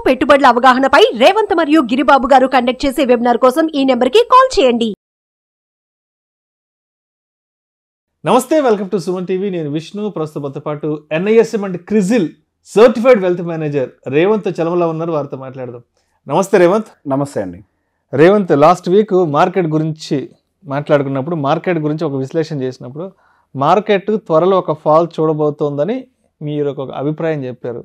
పెట్టుబడుల అవగాహనపై రేవంత్ మరియు గిరిబాబు గారు కండక్ట్ చేసే వెబినార్ కోసం ఈ నెంబర్కి కాల్ చేయండి. నమస్తే, వెల్కమ్ టు సుమన్ టీవీ. నేను విష్ణు. ప్రస్తుతంతో పాటు NISM and CRISIL certified wealth manager Revanth Chalamala ఉన్నారు. వారితో మాట్లాడదాం. నమస్తే రేవంత్. నమస్తే అండి. రేవంత్, లాస్ట్ వీక్ మార్కెట్ గురించి మాట్లాడుకున్నప్పుడు, మార్కెట్ గురించి ఒక విశ్లేషణ చేసినప్పుడు, మార్కెట్ త్వరలో ఒక ఫాల్ చూడబోతోందని మీరు ఒక అభిప్రాయం చెప్పారు.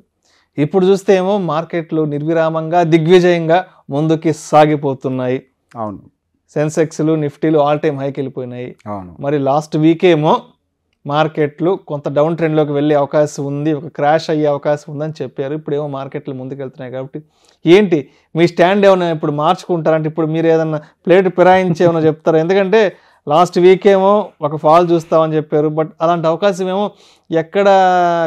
ఇప్పుడు చూస్తే ఏమో మార్కెట్లు నిర్విరామంగా దిగ్విజయంగా ముందుకి సాగిపోతున్నాయి. అవును, సెన్సెక్స్లు నిఫ్టీలు ఆల్ టైమ్ హైకి వెళ్ళిపోయినాయి. అవును. మరి లాస్ట్ వీకేమో మార్కెట్లు కొంత డౌన్ ట్రెండ్లోకి వెళ్ళే అవకాశం ఉంది, ఒక క్రాష్ అయ్యే అవకాశం ఉందని చెప్పారు. ఇప్పుడేమో మార్కెట్లు ముందుకు వెళ్తున్నాయి. కాబట్టి ఏంటి మీ స్టాండ్ ఏమైనా ఇప్పుడు మార్చుకుంటారంటే, ఇప్పుడు మీరు ఏదన్నా ప్లేట్ ఫిరాయించి ఏమైనా చెప్తారా? ఎందుకంటే లాస్ట్ వీకేమో ఒక ఫాల్ చూస్తామని చెప్పారు, బట్ అలాంటి అవకాశం ఏమో ఎక్కడ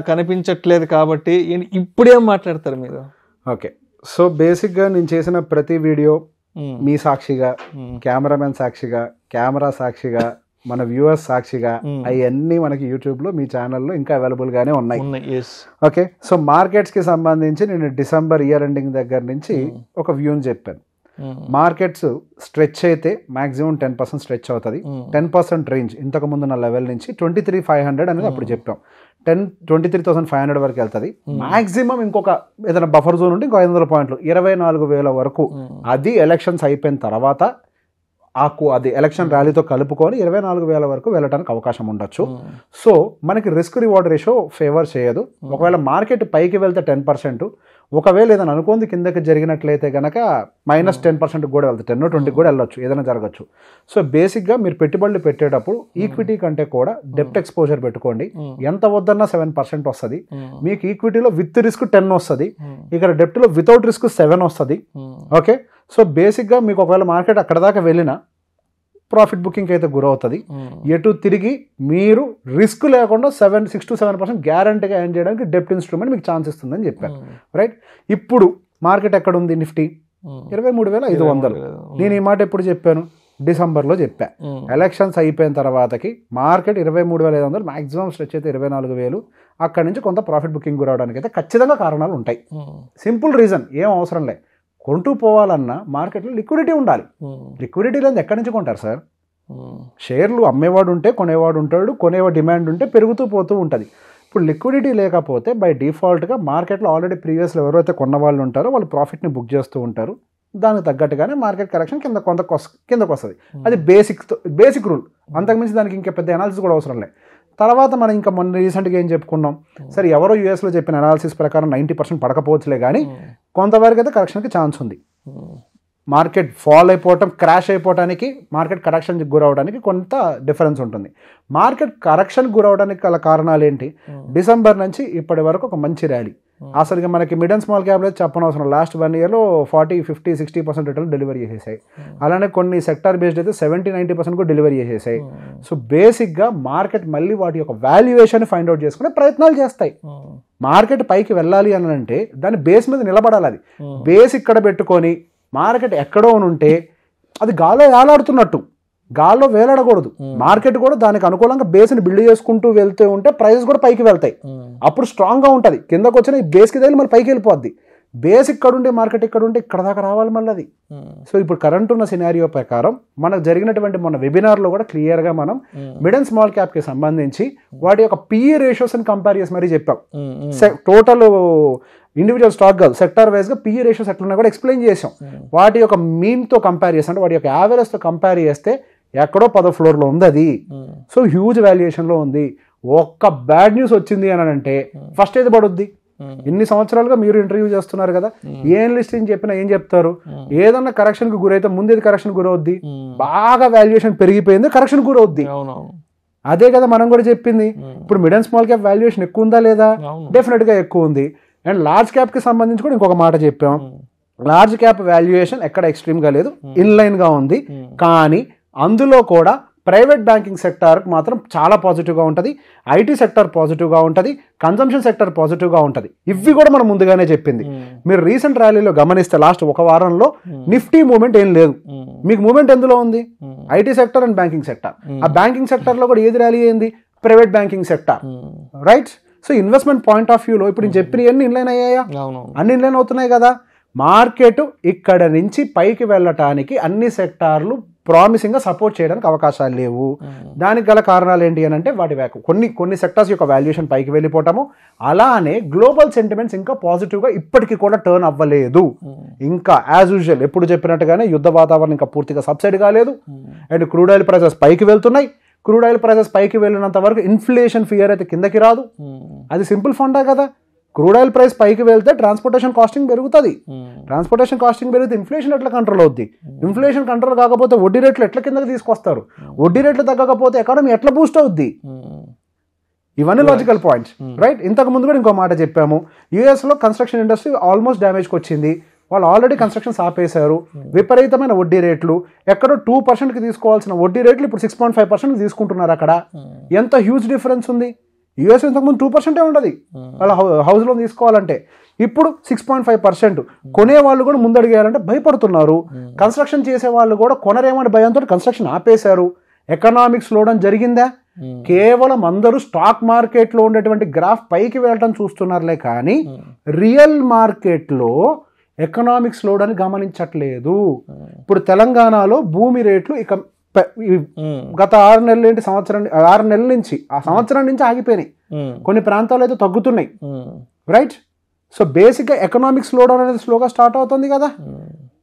కనిపించట్లేదు. కాబట్టి ఇప్పుడేం మాట్లాడతారు మీరు? ఓకే, సో బేసిక్గా నేను చేసిన ప్రతి వీడియో మీ సాక్షిగా, కెమెరామెన్ సాక్షిగా, కెమెరా సాక్షిగా, మన వ్యూవర్స్ సాక్షిగా, అవన్నీ మనకి యూట్యూబ్లో మీ ఛానల్లో ఇంకా అవైలబుల్గానే ఉన్నాయి. ఓకే, సో మార్కెట్స్కి సంబంధించి నేను డిసెంబర్ ఇయర్ ఎండింగ్ దగ్గర నుంచి ఒక వ్యూని చెప్పాను. మార్కెట్స్ స్ట్రెచ్ అయితే మాక్సిమం 10% స్ట్రెచ్ అవుతుంది. 10% రేంజ్ ఇంతకు ముందు నా లెవెల్ నుంచి 23,500 అనేది అప్పుడు చెప్పాం. 23,500 వరకు వెళ్తుంది. మాక్సిమం ఇంకొక ఏదైనా బఫర్ జోన్ ఉంటే ఇంకో 500 పాయింట్లు 24,000 వరకు. అది ఎలక్షన్స్ అయిపోయిన తర్వాత అది ఎలక్షన్ ర్యాలీతో కలుపుకొని 24,000 వరకు వెళ్ళడానికి అవకాశం ఉండొచ్చు. సో మనకి రిస్క్ రివార్డ్ రేషియో ఫేవర్ చేయదు. ఒకవేళ మార్కెట్ పైకి వెళ్తే 10%, ఒకవేళ ఏదైనా అనుకోంది కిందకి జరిగినట్లయితే కనుక -10% కూడా వెళ్తే 10-20 కూడా వెళ్ళొచ్చు, ఏదైనా జరగచ్చు. సో బేసిక్గా మీరు పెట్టుబడులు పెట్టేటప్పుడు ఈక్విటీ కంటే కూడా డెప్ట్ ఎక్స్పోజర్ పెట్టుకోండి. ఎంత వద్దన్నా 7% వస్తుంది. మీకు ఈక్విటీలో విత్ రిస్క్ 10 వస్తుంది, ఇక్కడ డెప్ట్లో వితౌట్ రిస్క్ 7 వస్తుంది. ఓకే, సో బేసిక్గా మీకు ఒకవేళ మార్కెట్ అక్కడ దాకా వెళ్ళినా ప్రాఫిట్ బుకింగ్ అయితే గురవుతుంది. ఎటు తిరిగి మీరు రిస్క్ లేకుండా 6-7% గ్యారంటీగా ఎర్న్ చేయడానికి డెప్ట్ ఇన్స్ట్రుమెంట్ మీకు ఛాన్స్ ఇస్తుందని చెప్పాను. రైట్, ఇప్పుడు మార్కెట్ ఎక్కడ ఉంది? నిఫ్టీ 23,500. నేను ఈ మాట ఎప్పుడు చెప్పాను? డిసెంబర్లో చెప్పా. ఎలక్షన్స్ అయిపోయిన తర్వాతకి మార్కెట్ 23,500, మాక్సిమం స్ట్రెచ్ అయితే 24,000. అక్కడి నుంచి కొంత ప్రాఫిట్ బుకింగ్ గురవడానికి అయితే ఖచ్చితంగా కారణాలు ఉంటాయి. సింపుల్ రీజన్, ఏం అవసరం లే. కొంటూ పోవాలన్నా మార్కెట్లో లిక్విడిటీ ఉండాలి. లిక్విడిటీ లేదు ఎక్కడి నుంచి కొంటారు సార్? షేర్లు అమ్మేవాడు ఉంటే కొనేవాడు ఉంటాడు, కొనేవాడు డిమాండ్ ఉంటే పెరుగుతూ పోతూ ఉంటుంది. ఇప్పుడు లిక్విడిటీ లేకపోతే బై డిఫాల్ట్గా మార్కెట్లో ఆల్రెడీ ప్రీవియస్లో ఎవరైతే కొన్న వాళ్ళు ఉంటారో వాళ్ళు ప్రాఫిట్ని బుక్ చేస్తూ ఉంటారు. దానికి తగ్గట్టుగానే మార్కెట్ కరెక్షన్ కిందకు వస్తుంది. అది బేసిక్ రూల్. అంతకుమించి దానికి ఇంకా పెద్ద అనాలిసిస్ కూడా అవసరం లేదు. తర్వాత మనం ఇంకా మొన్న రీసెంట్గా ఏం చెప్పుకున్నాం? సరే, ఎవరో యూఎస్లో చెప్పిన అనాలిసిస్ ప్రకారం 90% పడకపోవచ్చులే, కానీ కొంతవరకు అయితే కరెక్షన్కి ఛాన్స్ ఉంది. మార్కెట్ ఫాల్ అయిపోవటం, క్రాష్ అయిపోవటానికి, మార్కెట్ కరెక్షన్కి గురవడానికి కొంత డిఫరెన్స్ ఉంటుంది. మార్కెట్ కరెక్షన్కి గురవడానికి గల కారణాలు ఏంటి? డిసెంబర్ నుంచి ఇప్పటి వరకు ఒక మంచి ర్యాలీ. అసలుగా మనకి మిడ్ అండ్ స్మాల్ క్యాప్ చెప్పనవసరం. లాస్ట్ 1 yearలో 40, 50, 60% రిటర్న్ డెలివరీ చేసేసాయి. అలానే కొన్ని సెక్టార్ బేస్డ్ అయితే 70-90% కూడా డెలివరీ చేసేసాయి. సో బేసిక్గా మార్కెట్ మళ్ళీ వాటి యొక్క వాల్యుయేషన్ ఫైండ్ అవుట్ చేసుకునే ప్రయత్నాలు చేస్తాయి. మార్కెట్ పైకి వెళ్ళాలి అని అంటే దాని బేస్ మీద నిలబడాలి. అది బేస్ ఇక్కడ పెట్టుకొని మార్కెట్ ఎక్కడో ఉంటే అది గాల్లో వేలాడుతున్నట్టు, గాల్లో వేలాడకూడదు. మార్కెట్ కూడా దానికి అనుకూలంగా బేస్ని బిల్డ్ చేసుకుంటూ వెళ్తూ ఉంటే ప్రైజెస్ కూడా పైకి వెళ్తాయి. అప్పుడు స్ట్రాంగ్గా ఉంటుంది. కిందకు వచ్చిన ఈ బేస్కి తగిలి మళ్ళీ పైకి వెళ్ళిపోద్ది. బేస్ ఇక్కడ ఉంటే మార్కెట్ ఇక్కడ ఉంటే ఇక్కడ దాకా రావాలి మళ్ళీ అది. సో ఇప్పుడు కరెంట్ ఉన్న సినారియో ప్రకారం మనకు జరిగినటువంటి మన వెబినార్లో కూడా క్లియర్గా మనం మిడ్ అండ్ స్మాల్ క్యాప్కి సంబంధించి వాటి యొక్క PE రేషియోస్ని కంపేర్ చేసి మరీ చెప్పాం. టోటల్ ఇండివిజువల్ స్టాక్ కాదు, సెక్టార్ వైజ్గా PE రేషియోస్ ఎట్లున్నా కూడా ఎక్స్ప్లెయిన్ చేసాం. వాటి యొక్క మీన్తో కంపేర్ చేస్తే, అంటే వాటి యొక్క యావరేజ్తో కంపేర్ చేస్తే ఎక్కడో 10th ఫ్లోర్లో ఉంది అది. సో హ్యూజ్ వాల్యుయేషన్లో ఉంది. ఒక్క బ్యాడ్ న్యూస్ వచ్చింది అని అంటే ఫస్ట్ ఏది పడుద్ది? ఇన్ని సంవత్సరాలుగా మీరు ఇంటర్వ్యూ చేస్తున్నారు కదా, ఏం లిస్టింగ్ చెప్పినా ఏం చెప్తారు? ఏదన్నా కరెక్షన్కి గురైతే ముందేది కరెక్షన్ గురవుద్ది? బాగా వాల్యుయేషన్ పెరిగిపోయింది, కరెక్షన్ గురవుద్ది. అదే కదా మనం కూడా చెప్పింది. ఇప్పుడు mid and small cap valuation ఎక్కువ ఉందా లేదా? డెఫినెట్గా ఎక్కువ ఉంది. అండ్ లార్జ్ క్యాప్కి సంబంధించి కూడా ఇంకొక మాట చెప్పాం. లార్జ్ క్యాప్ వాల్యుయేషన్ ఎక్కడ ఎక్స్ట్రీమ్గా లేదు, ఇన్లైన్గా ఉంది. కానీ అందులో కూడా ప్రైవేట్ బ్యాంకింగ్ సెక్టార్కి మాత్రం చాలా పాజిటివ్గా ఉంటుంది, ఐటీ సెక్టర్ పాజిటివ్గా ఉంటుంది, కన్జంప్షన్ సెక్టర్ పాజిటివ్గా ఉంటుంది. ఇవి కూడా మనం ముందుగానే చెప్పింది. మీరు రీసెంట్ ర్యాలీలో గమనిస్తే లాస్ట్ ఒక వారంలో నిఫ్టీ మూవ్మెంట్ ఏం లేదు. మీకు మూవ్మెంట్ ఎందులో ఉంది? IT sector and banking sector. ఆ బ్యాంకింగ్ సెక్టర్లో కూడా ఏది ర్యాలీ అయింది? Private banking sector, right? So investment point of వ్యూలో ఇప్పుడు నేను చెప్పిన అన్ని ఇన్లైన్ అయ్యాయా? అన్ని ఇన్లైన్ అవుతున్నాయి కదా. మార్కెట్ ఇక్కడ నుంచి పైకి వెళ్ళటానికి అన్ని సెక్టార్లు ప్రామిసింగ్గా సపోర్ట్ చేయడానికి అవకాశాలు లేవు. దానికి గల కారణాలు ఏంటి అని అంటే వాటి కొన్ని సెక్టార్స్ యొక్క వాల్యుయేషన్ పైకి వెళ్ళిపోవటము, అలానే గ్లోబల్ సెంటిమెంట్స్ ఇంకా పాజిటివ్గా ఇప్పటికీ కూడా టర్న్ అవ్వలేదు. ఇంకా యాజ్ యూజువల్ ఎప్పుడు చెప్పినట్టుగానే యుద్ధ వాతావరణం ఇంకా పూర్తిగా సబ్సైడ్ కాలేదు. అండ్ క్రూడ్ ఆయిల్ ప్రైసెస్ పైకి వెళ్తున్నాయి. క్రూడ్ ఆయిల్ ప్రైసెస్ పైకి వెళ్ళినంత వరకు ఇన్ఫ్లేషన్ ఫియర్ అయితే కిందకి రాదు. అది సింపుల్ ఫండా కదా. క్రూడ్ ఆయిల్ ప్రైస్ పైకి వెళ్తే ట్రాన్స్పోర్టేషన్ కాస్టింగ్ పెరుగుతుంది. ట్రాన్స్పోర్టేషన్ కాస్టింగ్ పెరిగితే ఇన్ఫ్లేషన్ ఎట్లా కంట్రోల్ అవుద్ది? ఇన్ఫ్లేషన్ కంట్రోల్ కాకపోతే వడ్డీ రేట్లు ఎట్లా కిందకి తీసుకొస్తారు? వడ్డీ రేట్లు తగ్గకపోతే ఎకానమీ ఎట్లా బూస్ట్ అవుద్ది? ఇవన్నీ లాజికల్ పాయింట్స్, రైట్? ఇంతకు ముందు కూడా ఇంకో మాట చెప్పాము. యూఎస్లో కన్స్ట్రక్షన్ ఇండస్ట్రీ ఆల్మోస్ట్ డ్యామేజ్కి వచ్చింది. వాళ్ళు ఆల్రెడీ కన్స్ట్రక్షన్స్ ఆపేశారు. విపరీతమైన వడ్డీ రేట్లు, ఎక్కడో 2%కి తీసుకోవాల్సిన వడ్డీ రేట్లు ఇప్పుడు 6.5% తీసుకుంటున్నారు. అక్కడ ఎంత హ్యూజ్ డిఫరెన్స్ ఉంది. యూఎస్ ఇంతకుముందు 2% ఉండదు వాళ్ళ హౌస్ లోన్ తీసుకోవాలంటే, ఇప్పుడు 6.5%. కొనేవాళ్ళు కూడా ముందడిగేయాలంటే భయపడుతున్నారు. కన్స్ట్రక్షన్ చేసే వాళ్ళు కూడా కొనరేమని భయంతో కన్స్ట్రక్షన్ ఆపేశారు. ఎకనామిక్ స్లోడౌన్ జరిగిందా? కేవలం అందరూ స్టాక్ మార్కెట్లో ఉండేటువంటి గ్రాఫ్ పైకి వెళ్ళటం చూస్తున్నారులే కానీ రియల్ మార్కెట్లో ఎకనామిక్ స్లోడౌన్ గమనించట్లేదు. ఇప్పుడు తెలంగాణలో భూమి రేట్లు ఇక గత 6 నెలలు ఏంటి 6 నెలల నుంచి ఆ సంవత్సరం నుంచి ఆగిపోయినాయి. కొన్ని ప్రాంతాలు అయితే తగ్గుతున్నాయి, రైట్? సో బేసిక్గా ఎకనామిక్ స్లోడౌన్ అనేది స్లోగా స్టార్ట్ అవుతుంది కదా.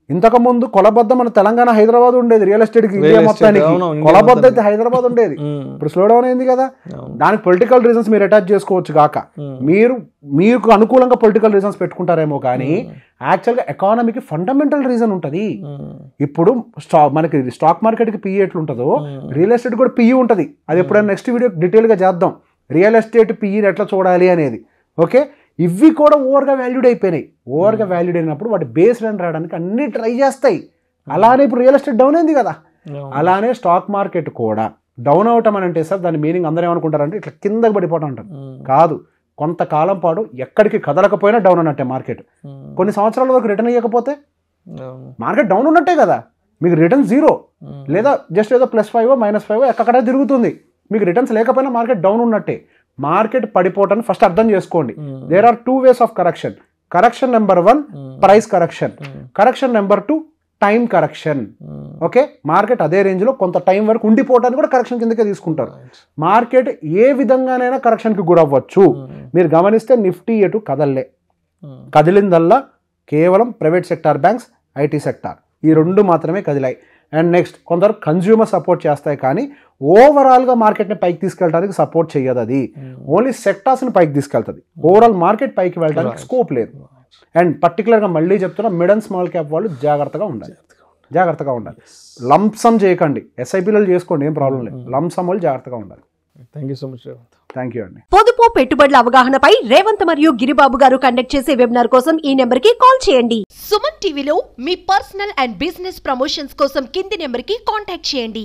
ఇంతకు ముందు కొలబద్ద మన తెలంగాణ హైదరాబాద్ ఉండేది రియల్ ఎస్టేట్ కి, ఇండియా మొత్తానికి కొలబద్ద అయితే హైదరాబాద్ ఉండేది. ఇప్పుడు స్లో డౌన్ అయింది కదా. దానికి పొలిటికల్ రీజన్స్ మీరు అటాచ్ చేసుకోవచ్చు కాక మీకు అనుకూలంగా పొలిటికల్ రీజన్స్ పెట్టుకుంటారేమో కానీ యాక్చువల్గా ఎకానమీకి ఫండమెంటల్ రీజన్ ఉంటుంది. ఇప్పుడు మనకి స్టాక్ మార్కెట్కి పిఈ ఎట్లు ఉంటుందో రియల్ ఎస్టేట్ కూడా పిఈ ఉంటుంది. అది ఎప్పుడైనా నెక్స్ట్ వీడియో డీటెయిల్గా చేద్దాం, రియల్ ఎస్టేట్ పిఈని ఎట్లా చూడాలి అనేది. ఓకే, ఇవి కూడా ఓవర్గా వాల్యూడ్ అయిపోయినాయి. ఓవర్గా వాల్యూడ్ అయినప్పుడు వాటి బేస్ రన్ రావడానికి అన్ని ట్రై చేస్తాయి. అలానే ఇప్పుడు రియల్ ఎస్టేట్ డౌన్ అయింది కదా, అలానే స్టాక్ మార్కెట్ కూడా డౌన్ అవటం అని అంటే సార్ దాని మీనింగ్ అందరూ ఏమనుకుంటారంటే ఇట్లా కిందకి పడిపోవటం అంటారు. కాదు, కొంతకాలం పాటు ఎక్కడికి కదలకపోయినా డౌన్ అన్నట్టే మార్కెట్. కొన్ని సంవత్సరాల వరకు రిటర్న్ ఇవ్వకపోతే మార్కెట్ డౌన్ ఉన్నట్టే కదా. మీకు రిటర్న్ 0 లేదా జస్ట్ ఏదో +5 -5 ఎక్కడే తిరుగుతుంది. మీకు రిటర్న్స్ లేకపోయినా మార్కెట్ డౌన్ ఉన్నట్టే. మార్కెట్ పడిపోవటాన్ని ఫస్ట్ అర్థం చేసుకోండి. There are 2 ways of correction. Correction number 1 price correction, correction number 2 time correction. Okay, market అదే రేంజ్ లో కొంత టైం వరకు ఉండిపోవడానికి కూడా కరెక్షన్ కిందకే తీసుకుంటారు. మార్కెట్ ఏ విధంగానైనా కరెక్షన్ కి గురవ్వచ్చు. మీరు గమనిస్తే నిఫ్టీ ఎటు కదల్లే, కదిలిందల్లా కేవలం private sector banks, IT sector, ఈ 2 మాత్రమే కదిలాయి. అండ్ నెక్స్ట్ కొందరు కన్జ్యూమర్ సపోర్ట్ చేస్తాయి కానీ ఓవరాల్గా మార్కెట్ని పైకి తీసుకెళ్ళడానికి సపోర్ట్ చేయదు. అది ఓన్లీ సెక్టార్స్ని పైకి తీసుకెళ్తుంది. ఓవరాల్ మార్కెట్ పైకి వెళ్ళడానికి స్కోప్ లేదు. అండ్ పర్టికులర్గా మళ్ళీ చెప్తున్నా, మిడ్ అండ్ స్మాల్ క్యాప్ వాళ్ళు జాగ్రత్తగా ఉండాలి. లంసమ్ చేయకండి. ఎస్ఐపీలు చేసుకోండి, ఏం ప్రాబ్లం లేదు. లంసమ్ వాళ్ళు జాగ్రత్తగా ఉండాలి. Thank you so much Revanth. Thank you అండి. పొదుపు పెట్టుబడుల అవగాహనపై రేవంత్ మరియు గిరిబాబు గారు కండక్ట్ చేసే వెబినార్ కోసం ఈ నెంబర్ కి కాల్ చేయండి. సుమన్ టీవీలో మీ పర్సనల్ అండ్ బిజినెస్ ప్రమోషన్స్ కోసం కింది నెంబర్ కి కాంటాక్ట్ చేయండి.